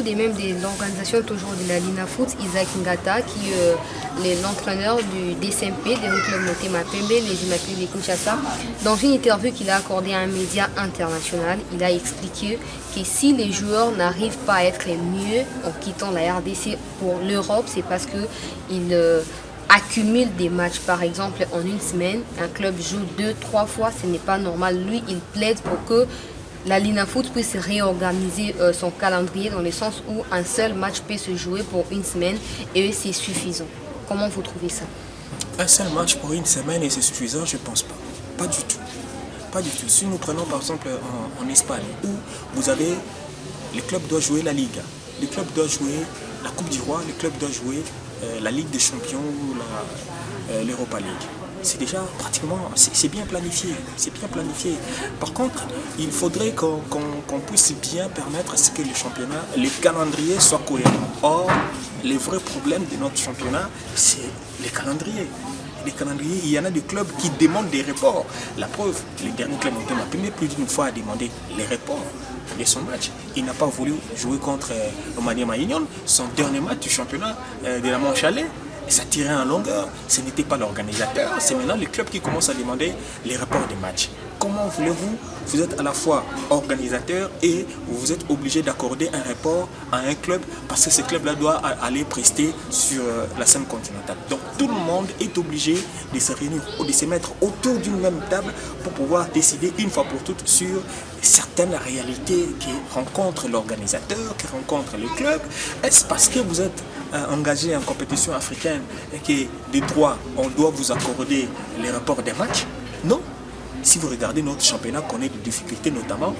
des membres de l'organisation toujours de la Lina Foot, Isaac Ngata, qui est l'entraîneur du DSMP, des clubs Motema Pembe, les Immaculés de Kinshasa. Dans une interview qu'il a accordée à un média international, il a expliqué que si les joueurs n'arrivent pas à être les mieux en quittant la RDC pour l'Europe, c'est parce qu'ils accumulent des matchs. Par exemple, en une semaine, un club joue 2-3 fois, ce n'est pas normal. Lui, il plaide pour que la Lina Foot puisse réorganiser son calendrier dans le sens où un seul match peut se jouer pour une semaine et c'est suffisant. Comment vous trouvez ça? Un seul match pour une semaine et c'est suffisant, je ne pense pas. Pas du tout. Pas du tout. Si nous prenons par exemple en Espagne, où vous avez, les clubs doivent jouer la Liga, les clubs doivent jouer la Coupe du Roi, les clubs doivent jouer la Ligue des Champions ou l'Europa League. C'est déjà pratiquement, c'est bien planifié, c'est bien planifié. Par contre, il faudrait qu'on puisse bien permettre à ce que le championnat, les calendriers soient cohérents. Or, les vrais problèmes de notre championnat, c'est les calendriers. Les calendriers, il y en a des clubs qui demandent des reports. La preuve, le dernier club Motema Pembe plus d'une fois a demandé les reports de son match. Il n'a pas voulu jouer contre Maniema Union, son dernier match du championnat de la Manche Allée. Ça tirait en longueur, ce n'était pas l'organisateur, c'est maintenant les clubs qui commencent à demander les reports des matchs. Comment voulez-vous, vous êtes à la fois organisateur et vous êtes obligé d'accorder un report à un club parce que ce club-là doit aller prester sur la scène continentale. Donc tout le monde est obligé de se réunir ou de se mettre autour d'une même table pour pouvoir décider une fois pour toutes sur certaines réalités qui rencontrent l'organisateur, qui rencontrent le club. Est-ce parce que vous êtes engagé en compétition africaine et que des droits, on doit vous accorder les rapports des matchs? Non. Si vous regardez notre championnat, connaît des difficultés notamment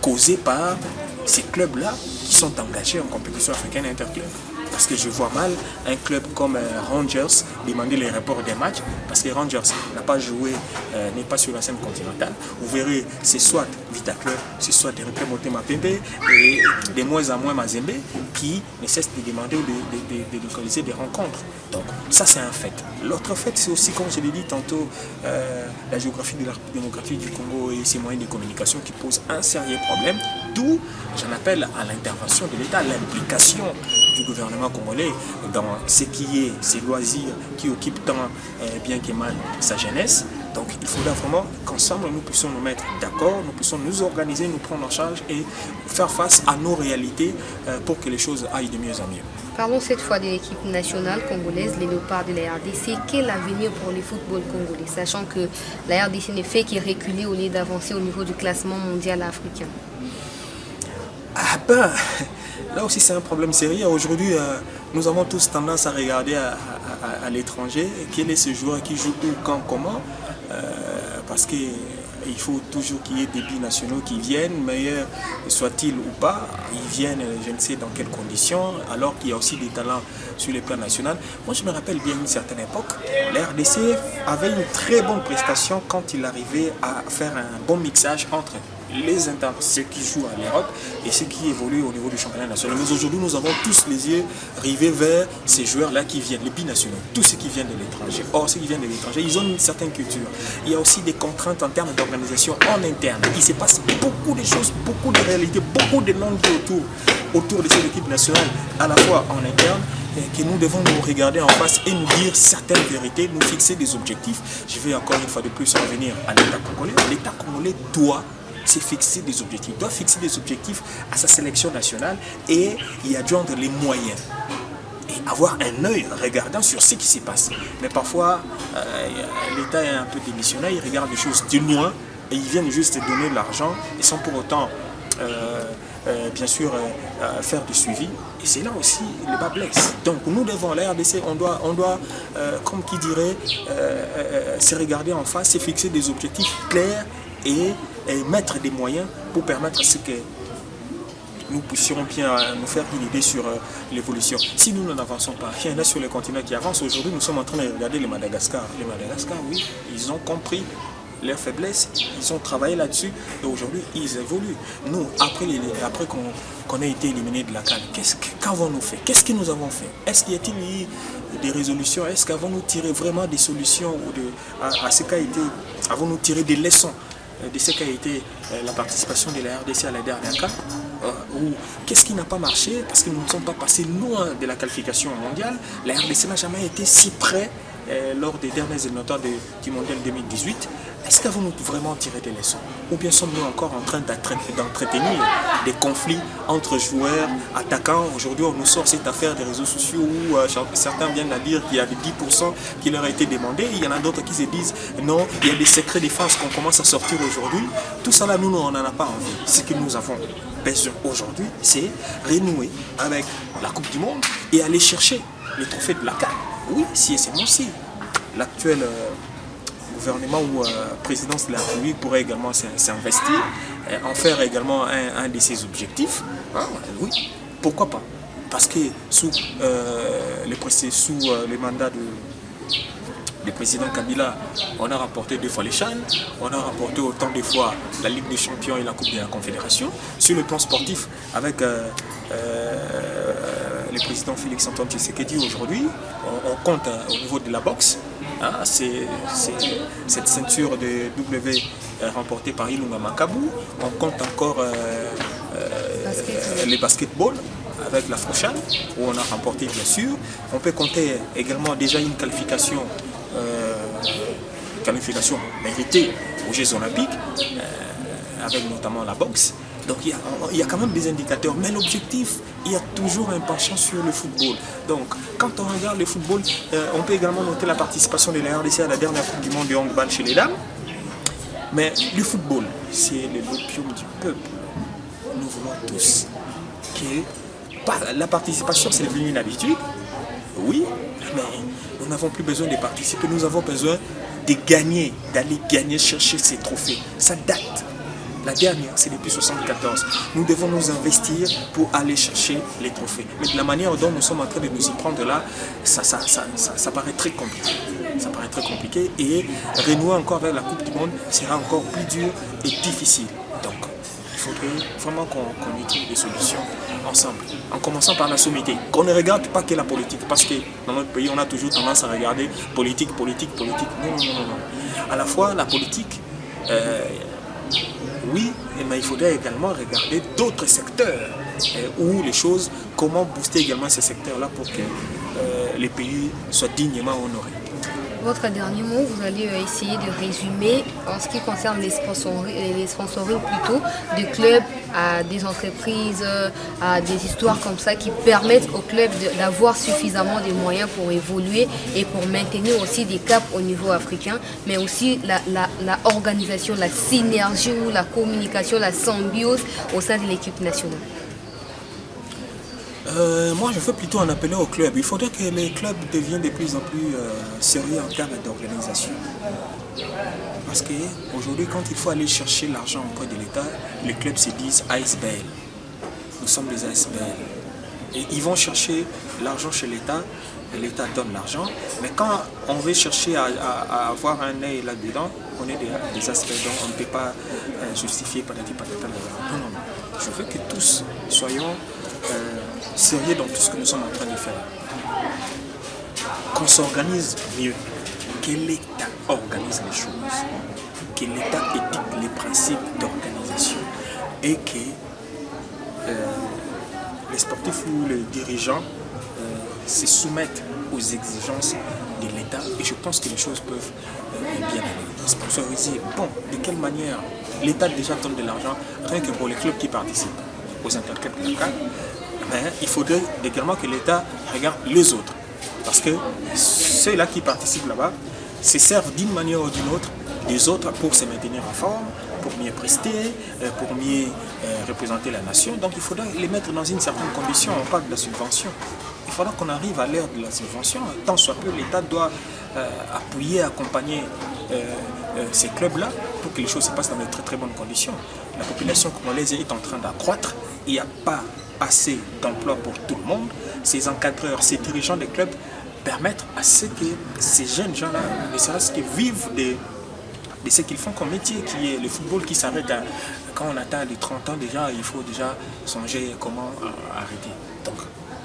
causées par ces clubs-là qui sont engagés en compétition africaine interclub. Parce que je vois mal un club comme Rangers demander les rapports des matchs parce que Rangers n'a pas joué, n'est pas sur la scène continentale. Vous verrez, c'est soit Vita Club, c'est soit des clubs Motema Pembe et de moins en moins Mazembe qui ne cessent de demander ou de localiser des rencontres. Donc ça c'est un fait. L'autre fait c'est aussi, comme je l'ai dit tantôt, la géographie de la démocratie du Congo et ses moyens de communication qui posent un sérieux problème. D'où j'en appelle à l'intervention de l'État, l'implication du gouvernement congolais dans ce qui est ses loisirs qui occupent tant bien que mal sa jeunesse. Donc il faudra vraiment qu'ensemble nous puissions nous mettre d'accord, nous puissions nous organiser, nous prendre en charge et faire face à nos réalités pour que les choses aillent de mieux en mieux. Parlons cette fois de l'équipe nationale congolaise, les Léopards de la RDC. Quel avenir pour le football congolais, sachant que la RDC ne fait que reculer au lieu d'avancer au niveau du classement mondial africain? Ah ben, là aussi c'est un problème sérieux. Aujourd'hui, nous avons tous tendance à regarder à l'étranger quel est ce joueur qui joue où, quand, comment. Parce qu'il faut toujours qu'il y ait des binationaux qui viennent, meilleurs soient-ils ou pas, ils viennent je ne sais dans quelles conditions, alors qu'il y a aussi des talents sur le plan national. Moi je me rappelle bien une certaine époque, la RDC avait une très bonne prestation quand il arrivait à faire un bon mixage entre ceux qui jouent à l'Europe et ceux qui évoluent au niveau du championnat national. Mais aujourd'hui, nous avons tous les yeux rivés vers ces joueurs-là qui viennent, les binationaux, tous ceux qui viennent de l'étranger. Or, ceux qui viennent de l'étranger, ils ont une certaine culture. Il y a aussi des contraintes en termes d'organisation en interne. Il se passe beaucoup de choses, beaucoup de réalités, beaucoup de langues autour de cette équipe nationale, à la fois en interne, et que nous devons nous regarder en face et nous dire certaines vérités, nous fixer des objectifs. Je vais encore une fois de plus revenir à l'État congolais. L'État congolais doit fixer des objectifs à sa sélection nationale et y adjoindre les moyens et avoir un œil regardant sur ce qui se passe. Mais parfois l'État est un peu démissionnaire, il regarde les choses de loin et ils viennent juste donner de l'argent et sans pour autant bien sûr faire du suivi, et c'est là aussi le bas blesse. Donc nous devons, la RDC, on doit comme qui dirait se regarder en face et fixer des objectifs clairs et mettre des moyens pour permettre à ce que nous puissions bien nous faire une idée sur l'évolution. Si nous n'avançons pas, il y en a sur le continent qui avance. Aujourd'hui, nous sommes en train de regarder le Madagascar. Les Madagascar, oui, ils ont compris leurs faiblesses, ils ont travaillé là-dessus et aujourd'hui, ils évoluent. Nous, après qu'on ait été éliminé de la CAN, qu'avons-nous fait? Qu'est-ce que nous avons fait? Est-ce qu'il y a-t-il eu des résolutions? Est-ce qu'avons-nous tiré vraiment des solutions à ce qu'a été? Avons-nous tiré des leçons de ce qu'a été la participation de la RDC à la dernière CAN? ou qu'est-ce qui n'a pas marché parce que nous ne sommes pas passés loin de la qualification mondiale. La RDC n'a jamais été si près lors des derniers éliminatoires du mondial 2018. Est-ce qu'avons-nous vraiment tiré des leçons? Ou bien sommes-nous encore en train d'entretenir des conflits entre joueurs, attaquants? Aujourd'hui, on nous sort cette affaire des réseaux sociaux où certains viennent à dire qu'il y a des 10% qui leur a été demandé. Il y en a d'autres qui se disent non, il y a des secrets défense qu'on commence à sortir aujourd'hui. Tout ça là, nous, on n'en a pas envie. Ce que nous avons besoin aujourd'hui, c'est renouer avec la Coupe du Monde et aller chercher les trophées de la CAN. Oui, si et c'est moi aussi. L'actuel gouvernement ou présidence de la République pourrait également s'investir, en faire également un de ses objectifs. Ah, oui, pourquoi pas? Parce que sous le mandat du président Kabila, on a remporté 2 fois les CHAN, on a remporté autant de fois la Ligue des Champions et la Coupe de la Confédération. Sur le plan sportif, avec le président Félix-Antoine Tshisekedi aujourd'hui, on compte au niveau de la boxe. Ah, c'est cette ceinture de W remportée par Ilunga Makabu. On compte encore les basketball avec la Frochan, où on a remporté bien sûr. On peut compter également déjà une qualification méritée aux Jeux Olympiques, avec notamment la boxe. Donc il y a quand même des indicateurs, mais l'objectif, il y a toujours un penchant sur le football. Donc quand on regarde le football, on peut également noter la participation de la RDC à la dernière Coupe du Monde de handball chez les dames. Mais le football, c'est l'opium du peuple. Nous voulons tous que la participation, c'est devenu une habitude. Oui, mais nous n'avons plus besoin de participer, nous avons besoin de gagner, d'aller gagner, chercher ces trophées. Ça date. La dernière, c'est depuis 1974. Nous devons nous investir pour aller chercher les trophées. Mais de la manière dont nous sommes en train de nous y prendre là, ça paraît très compliqué. Ça paraît très compliqué et renouer encore avec la Coupe du Monde sera encore plus dur et difficile. Donc, il faudrait vraiment qu'on trouve des solutions ensemble. En commençant par la sommité. Qu'on ne regarde pas que la politique. Parce que dans notre pays, on a toujours tendance à regarder politique. Non. À la fois, la politique... oui, mais il faudrait également regarder d'autres secteurs où les choses, comment booster également ces secteurs-là pour que les pays soient dignement honorés. Votre dernier mot, vous allez essayer de résumer en ce qui concerne les sponsoring plutôt de clubs à des entreprises, à des histoires comme ça qui permettent aux clubs d'avoir suffisamment de moyens pour évoluer et pour maintenir aussi des caps au niveau africain, mais aussi la organisation, la synergie ou la communication, la symbiose au sein de l'équipe nationale. Moi, je veux plutôt en appeler aux clubs. Il faudrait que les clubs deviennent de plus en plus sérieux en termes d'organisation. Parce qu'aujourd'hui, quand il faut aller chercher l'argent auprès de l'État, les clubs se disent ASBL. Nous sommes des ASBL. Et ils vont chercher l'argent chez l'État, et l'État donne l'argent. Mais quand on veut chercher à avoir un œil là-dedans, on est des ASBL, donc on ne peut pas justifier patati patata. Non. Je veux que tous soyons sérieux dans tout ce que nous sommes en train de faire. Qu'on s'organise mieux, que l'État organise les choses, que l'État édicte les principes d'organisation et que les sportifs ou les dirigeants se soumettent aux exigences de l'État et je pense que les choses peuvent bien aller. Sponsoriser, bon, de quelle manière? L'État déjà donne de l'argent, rien que pour les clubs qui participent aux interclubs de la CAN, mais il faudrait également que l'État regarde les autres. Parce que ceux-là qui participent là-bas se servent d'une manière ou d'une autre des autres pour se maintenir en forme, pour mieux prester, pour mieux représenter la nation. Donc il faudrait les mettre dans une certaine condition. On parle de la subvention. Il faudra qu'on arrive à l'ère de la subvention. Tant soit peu, l'État doit appuyer, accompagner ces clubs-là pour que les choses se passent dans de très très bonnes conditions. La population congolaise est en train d'accroître. Il n'y a pas assez d'emplois pour tout le monde. Ces encadreurs, ces dirigeants des clubs permettent à ce que ces jeunes gens-là, ne serait-ce que vivent de ce qu'ils font comme métier, qui est le football qui s'arrête quand on atteint les 30 ans déjà, il faut déjà songer comment arrêter. Donc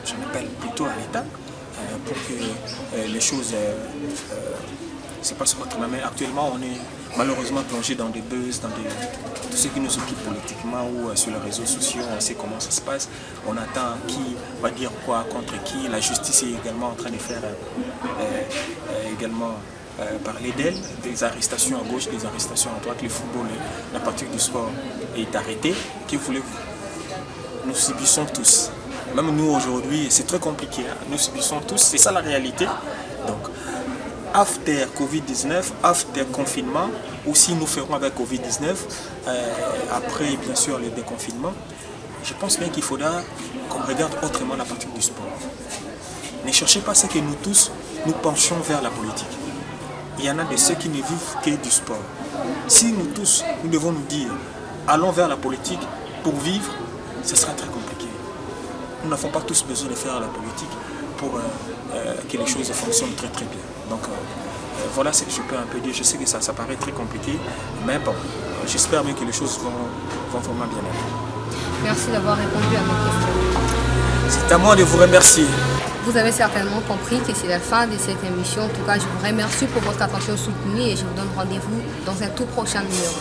j'en appelle plutôt à l'État pour que les choses se passe autrement. Mais actuellement, on est malheureusement plongé dans des buzz, dans tout ce qui nous occupe politiquement ou sur les réseaux sociaux. On sait comment ça se passe. On attend qui va dire quoi contre qui. La justice est également en train de faire parler d'elle. Des arrestations à gauche, des arrestations à droite. Le football, la pratique du sport est arrêtée. Que voulez-vous? Nous subissons tous. Même nous aujourd'hui, c'est très compliqué. Hein. Nous subissons tous, c'est ça la réalité. Donc, after Covid-19, after confinement, aussi nous ferons avec Covid-19, après bien sûr le déconfinement, je pense bien qu'il faudra qu'on regarde autrement la pratique du sport. Ne cherchez pas ce que nous tous, nous penchons vers la politique. Il y en a de ceux qui ne vivent que du sport. Si nous tous, nous devons nous dire, allons vers la politique pour vivre, ce sera très compliqué. Nous n'avons pas tous besoin de faire la politique pour que les choses fonctionnent très très bien. Donc voilà ce que je peux un peu dire. Je sais que ça paraît très compliqué, mais bon, j'espère bien que les choses vont vraiment bien aller. Merci d'avoir répondu à ma question. C'est à moi de vous remercier. Vous avez certainement compris que c'est la fin de cette émission. En tout cas, je vous remercie pour votre attention soutenue et je vous donne rendez-vous dans un tout prochain numéro.